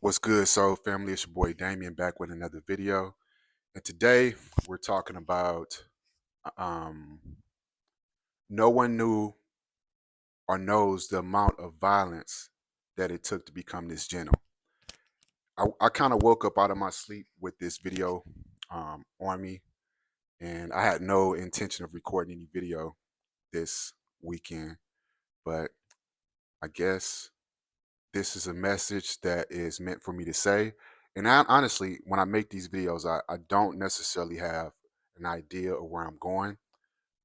What's good, Soul Family? It's your boy Damien back with another video. And today we're talking about um, no one knew or knows the amount of violence that it took to become this gentle. I kind of woke up out of my sleep with this video on me, and I had no intention of recording any video this weekend, but I guess this is a message that is meant for me to say. And honestly, when I make these videos, I don't necessarily have an idea of where I'm going.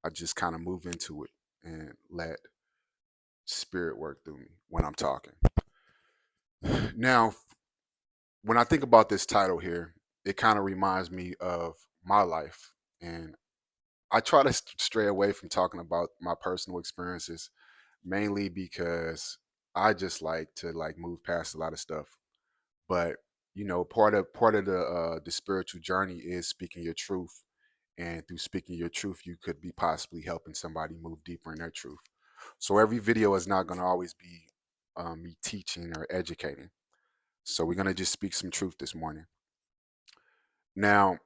I just kind of move into it and let spirit work through me when I'm talking. Now, when I think about this title here, it kind of reminds me of my life. And I try to stray away from talking about my personal experiences, mainly because I just like to move past a lot of stuff. But part of the spiritual journey is speaking your truth, and through speaking your truth, you could be possibly helping somebody move deeper in their truth. So every video is not going to always be me teaching or educating. So we're going to just speak some truth this morning. Now,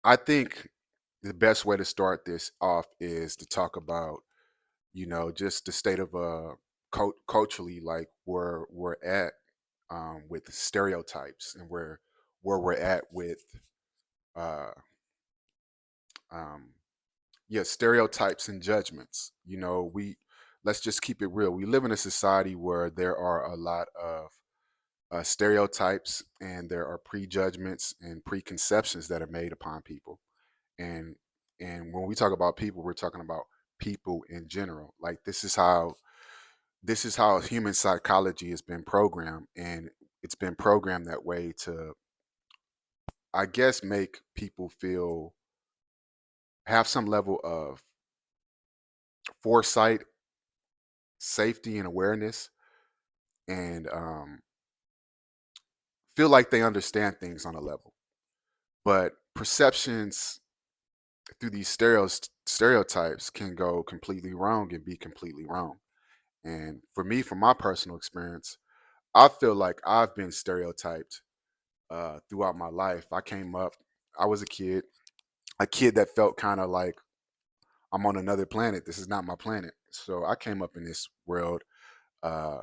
I think the best way to start this off is to talk about just the state of culturally, like where we're at with stereotypes, and where we're at with uh um yeah, stereotypes and judgments. We let's just keep it real. We live in a society where there are a lot of stereotypes, and there are prejudgments and preconceptions that are made upon people. and and when we talk about people, we're talking about people in general. Like, this is how human psychology has been programmed, and it's been programmed that way to, I guess, make people feel, have some level of foresight, safety, and awareness, and feel like they understand things on a level. But perceptions through these stereotypes can go completely wrong and be completely wrong. And for me, from my personal experience, I feel like I've been stereotyped throughout my life. I came up, I was a kid that felt kind of like I'm on another planet. This is not my planet. So I came up in this world, uh,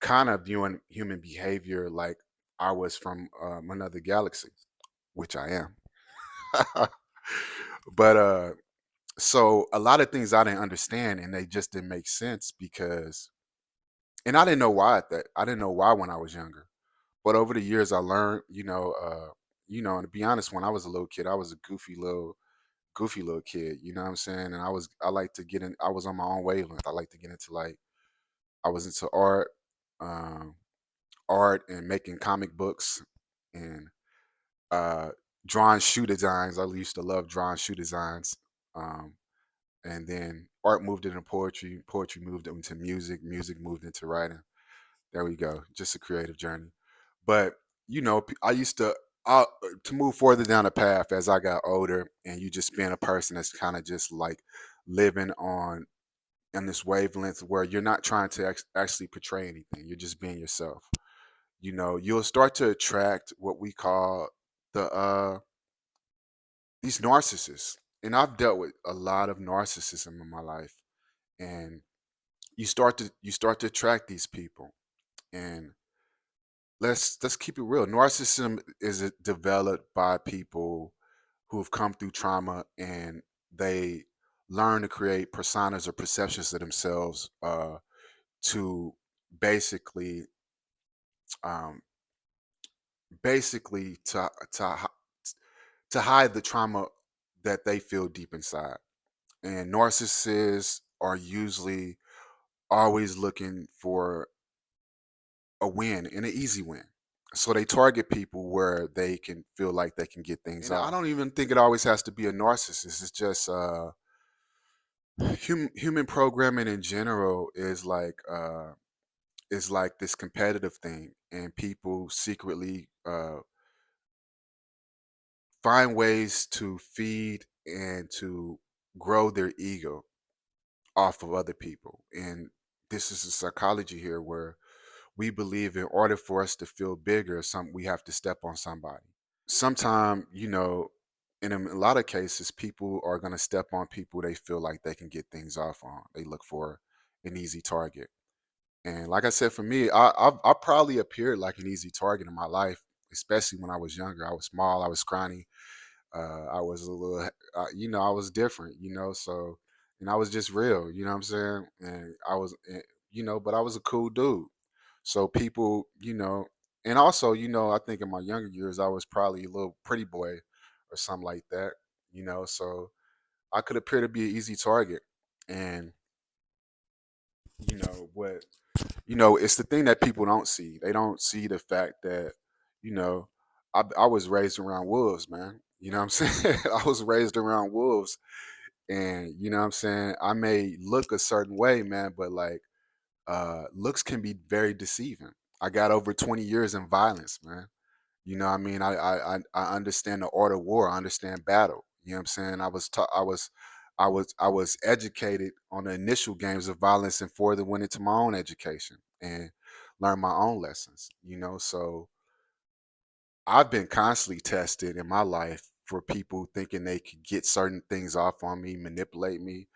kind of viewing human behavior like I was from another galaxy, which I am. But so a lot of things I didn't understand, and they just didn't make sense because, and I didn't know why I didn't know why when I was younger. But over the years, I learned, and to be honest, when I was a little kid, I was a goofy little kid. You know what I'm saying? And I like to get in. I was on my own wavelength. I like to get into, like, I was into um, art and making comic books, and uh, drawing shoe designs. I used to love drawing shoe designs. Um, and then art moved into poetry. Poetry moved into music. Music moved into writing. There we go. Just a creative journey. But I used to move further down the path as I got older, and you just being a person that's kind of just like living on in this wavelength where you're not trying to actually portray anything. You're just being yourself. You'll start to attract what we call these narcissists. And I've dealt with a lot of narcissism in my life. And you start to attract these people. And let's keep it real. Narcissism is developed by people who have come through trauma, and they learn to create personas or perceptions of themselves, to basically um, basically to hide the trauma that they feel deep inside. And narcissists are usually always looking for a win, and an easy win. So they target people where they can feel like they can get things off. I don't even think it always has to be a narcissist. It's just human programming in general is like this competitive thing, and people secretly find ways to feed and to grow their ego off of other people. And this is a psychology here where we believe in order for us to feel bigger, we have to step on somebody. Sometimes, in a lot of cases, people are going to step on people they feel like they can get things off on. They look for an easy target. And like I said, for me, I probably appeared like an easy target in my life, especially when I was younger. I was small, I was scrawny, I was a little, I was different, so, and I was just real, you know what I'm saying? And but I was a cool dude. So people, and also, I think in my younger years, I was probably a little pretty boy or something like that, so I could appear to be an easy target. And, what, it's the thing that people don't see. They don't see the fact that, you know, I was raised around wolves, man. You know what I'm saying? I was raised around wolves. And you know what I'm saying? I may look a certain way, man, but like looks can be very deceiving. I got over 20 years in violence, man. You know what I mean? I understand the art of war. I understand battle. You know what I'm saying? I was educated on the initial games of violence and further went into my own education and learned my own lessons, so I've been constantly tested in my life for people thinking they could get certain things off on me, manipulate me.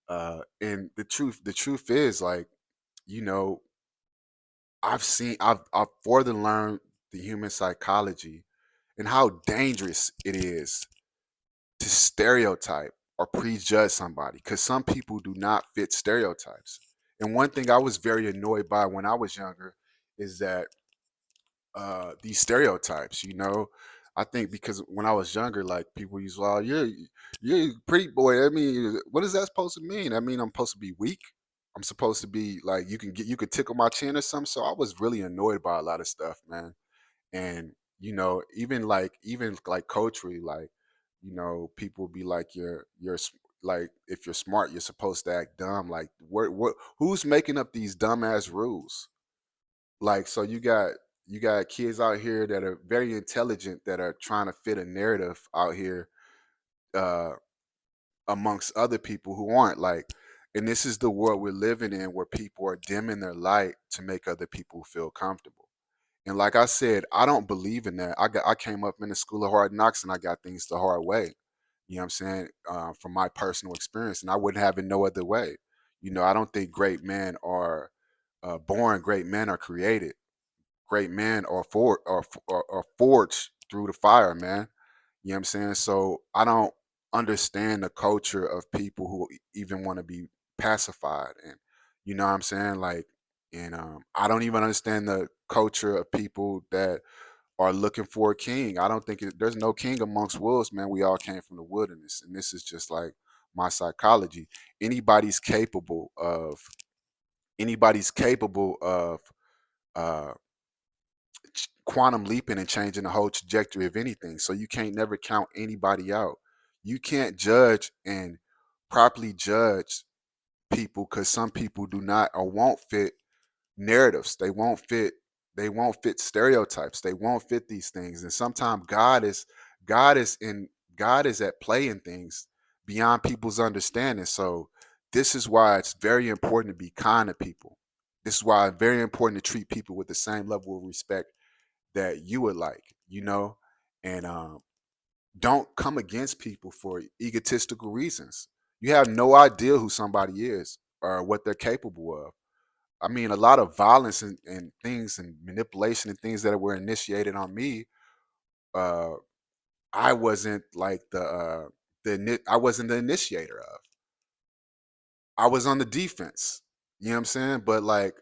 And the truth is like, you know, I've further learned the human psychology and how dangerous it is to stereotype or prejudge somebody because some people do not fit stereotypes. And one thing I was very annoyed by when I was younger is that these stereotypes, I think because when I was younger, like people use, well, you're a pretty boy. I mean, what is that supposed to mean? I mean, I'm supposed to be weak. I'm supposed to be like you could tickle my chin or something. So I was really annoyed by a lot of stuff, man. And even like culturally, like people be like like if you're smart, you're supposed to act dumb. Like what who's making up these dumbass rules? Like, so you got kids out here that are very intelligent that are trying to fit a narrative out here uh amongst other people who aren't, like, and this is the world we're living in where people are dimming their light to make other people feel comfortable. And like I said, I don't believe in that. I came up in the school of hard knocks and I got things the hard way. You know what I'm saying? From my personal experience, and I wouldn't have it no other way. I don't think great men are born. Great men are created. Great men are forged through the fire, man. You know what I'm saying? So I don't understand the culture of people who even want to be pacified, and you know what I'm saying? Like, and I don't even understand the culture of people that are looking for a king. I don't think there's no king amongst wolves, man. We all came from the wilderness, and this is just like my psychology. Anybody's capable of anybody's capable of uh quantum leaping and changing the whole trajectory of anything. So you can't never count anybody out. You can't judge and properly judge people because some people do not or won't fit narratives. They won't fit stereotypes. They won't fit these things. And sometimes God is in God is at play in things beyond people's understanding. So this is why it's very important to be kind to people. This is why it's very important to treat people with the same level of respect that you would like, and don't come against people for egotistical reasons. You have no idea who somebody is or what they're capable of. I mean, a lot of violence and things and manipulation and things that were initiated on me. Uh, I wasn't like I wasn't the initiator of. I was on the defense. You know what I'm saying? But like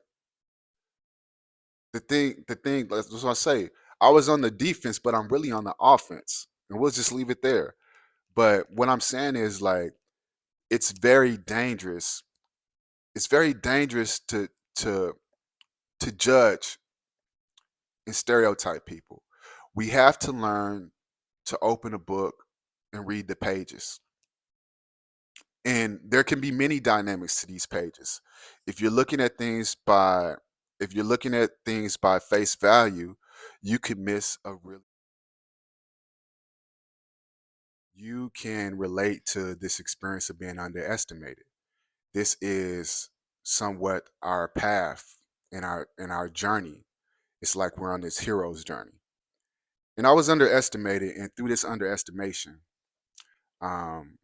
that's what I say. I was on the defense, but I'm really on the offense, and we'll just leave it there. But what I'm saying is like it's very dangerous. It's very dangerous to to judge and stereotype people. We have to learn to open a book and read the pages. And there can be many dynamics to these pages. If you're looking at things by if you're looking at things by face value, you could miss a really you can relate to this experience of being underestimated. This is somewhat our path. in our journey. It's like we're on this hero's journey. And I was underestimated, and through this underestimation, um,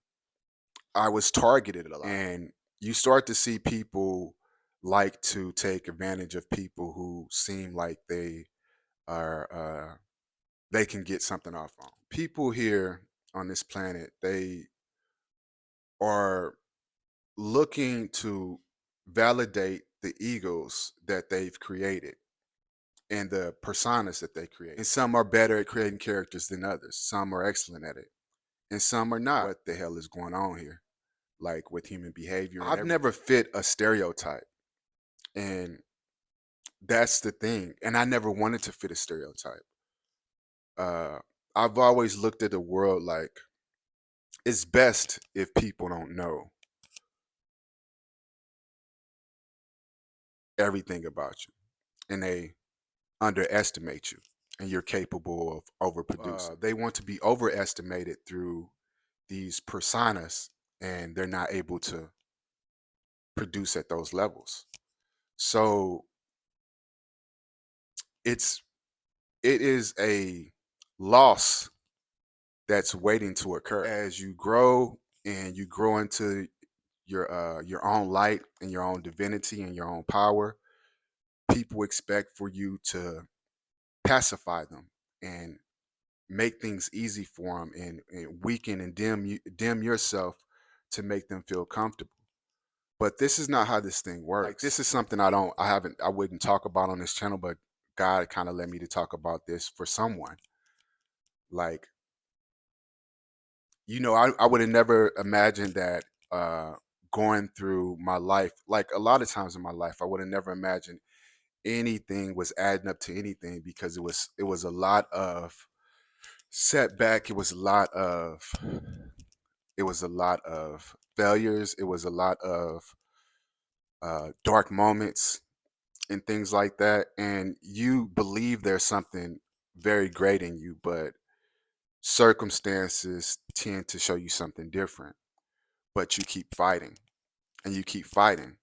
I was targeted a lot. And you start to see people like to take advantage of people who seem like are they can get something off on. People here on this planet, they are looking to validate the egos that they've created and the personas that they create. And some are better at creating characters than others. Some are excellent at it, and some are not. What the hell is going on here? Like with human behavior, I've never fit a stereotype, and that's the thing. And I never wanted to fit a stereotype. Uh, I've always looked at the world like it's best if people don't know everything about you, and they underestimate you, and you're capable of overproducing. They want to be overestimated through these personas, and they're not able to produce at those levels. So it's it is a loss that's waiting to occur as you grow, and you grow into your own light and your own divinity and your own power. People expect for you to pacify them and make things easy for them, and weaken and dim yourself to make them feel comfortable. But this is not how this thing works. Like, this is something I wouldn't talk about on this channel, but God kind of led me to talk about this for someone. Like, I would have never imagined that going through my life, like a lot of times in my life, I would have never imagined anything was adding up to anything, because it was a lot of setback. It was a lot of failures. It was a lot of dark moments and things like that. And you believe there's something very great in you, but circumstances tend to show you something different. But you keep fighting, and you keep fighting,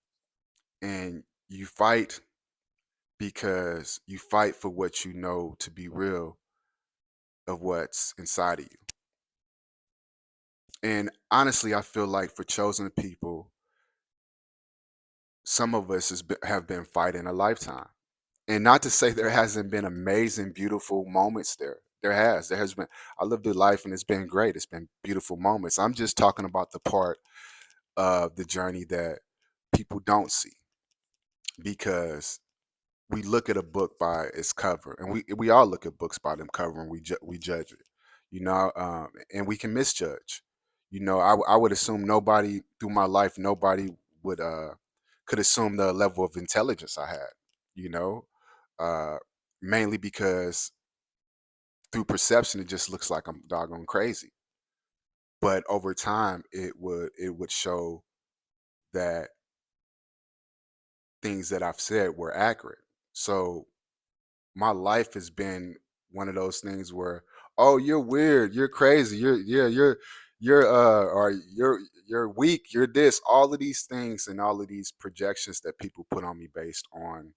and you fight because you fight for what you know to be real of what's inside of you. And honestly, I feel like for chosen people, some of us have been fighting a lifetime. And not to say there hasn't been amazing, beautiful moments there. There has been. I lived a life and it's been great. It's been beautiful moments. I'm just talking about the part of the journey that people don't see, because we look at a book by its cover, and we all look at books by them cover, and we judge it, and we can misjudge. I would assume nobody through my life, nobody would could assume the level of intelligence I had. You know, uh, mainly because through perception, it just looks like I'm doggone crazy. But over time, it would show that things that I've said were accurate. So my life has been one of those things where, oh, you're weird, you're crazy, or you're weak, you're this, all of these things and all of these projections that people put on me based on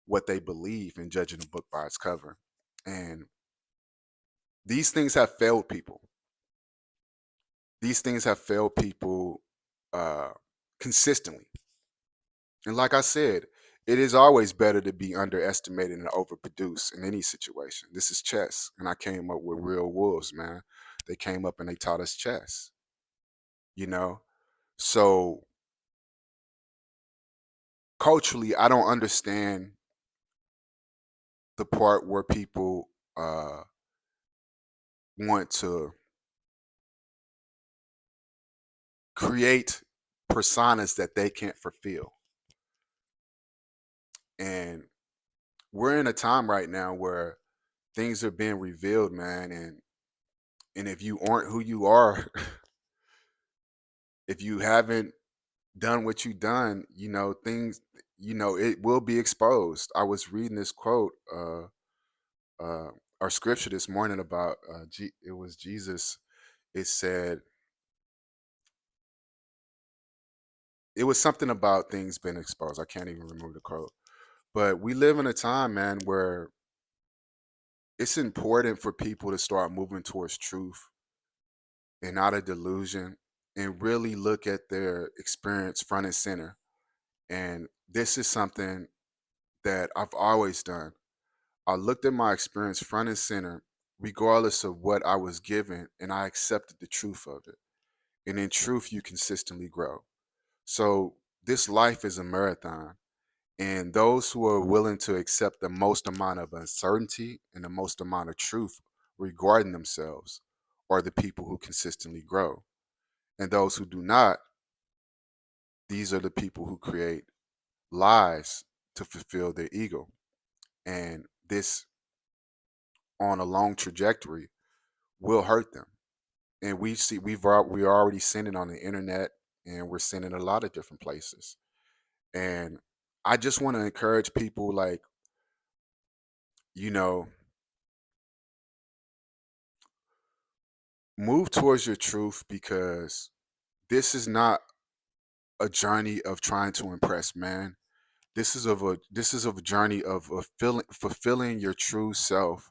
what they believe in judging a book by its cover. And these things have failed people. These things have failed people uh consistently. And like I said, it is always better to be underestimated and overproduce in any situation. This is chess. And I came up with real wolves, man. They came up and they taught us chess, you know? So culturally, I don't understand the part where people want to create personas that they can't fulfill. And we're in a time right now where things are being revealed, man. And if you aren't who you are, if you haven't done what you've done, things, it will be exposed. I was reading this quote, uh, our scripture this morning about, it was Jesus. It said, it was something about things being exposed. I can't even remember the quote, But we live in a time, man, where it's important for people to start moving towards truth and not a delusion and really look at their experience front and center. And this is something that I've always done. I looked at my experience front and center, regardless of what I was given, and I accepted the truth of it. And in truth, you consistently grow. So this life is a marathon. And those who are willing to accept the most amount of uncertainty and the most amount of truth regarding themselves are the people who consistently grow. And those who do not, these are the people who create lies to fulfill their ego. And this, on a long trajectory, will hurt them. And we're already seeing it on the internet, and we're seeing it in a lot of different places. And I just want to encourage people, like, you know, move towards your truth, because this is not a journey of trying to impress man. This is of a journey of fulfilling your true self,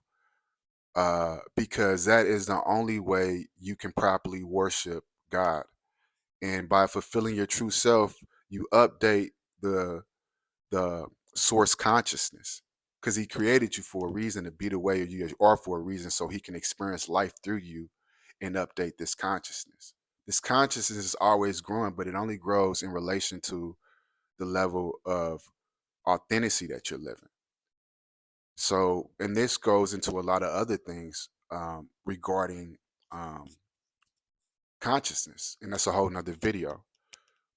because that is the only way you can properly worship God. And by fulfilling your true self, you update the the source consciousness, because he created you for a reason, to be the way you are for a reason, so he can experience life through you and update this consciousness. This consciousness is always growing, but it only grows in relation to the level of authenticity that you're living. So, and this goes into a lot of other things, regarding um, consciousness, and that's a whole nother video.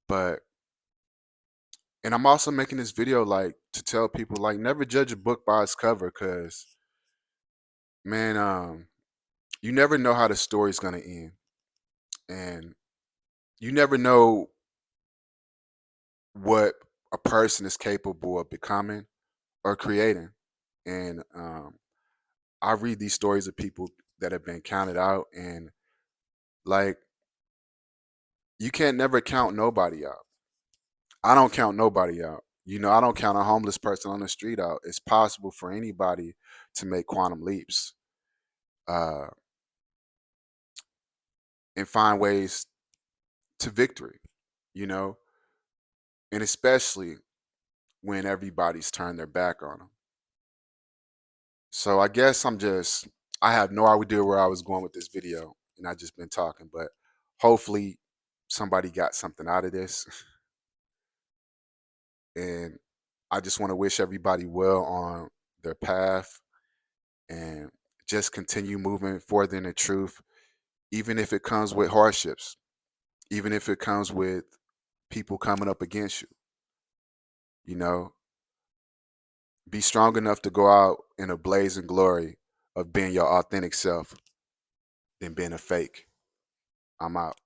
But, and I'm also making this video, like, to tell people, like, never judge a book by its cover, because, man, you never know how the story's gonna end, and you never know what a person is capable of becoming or creating. And I read these stories of people that have been counted out, and, like, you can't never count nobody out. I don't count nobody out. I don't count a homeless person on the street out. It's possible for anybody to make quantum leaps, uh, and find ways to victory, you know, and especially when everybody's turned their back on them. So I guess I have no idea where I was going with this video, and I just been talking, but hopefully somebody got something out of this. And I just want to wish everybody well on their path, and just continue moving forward in the truth, even if it comes with hardships, even if it comes with people coming up against you. You know, be strong enough to go out in a blazing glory of being your authentic self than being a fake. I'm out.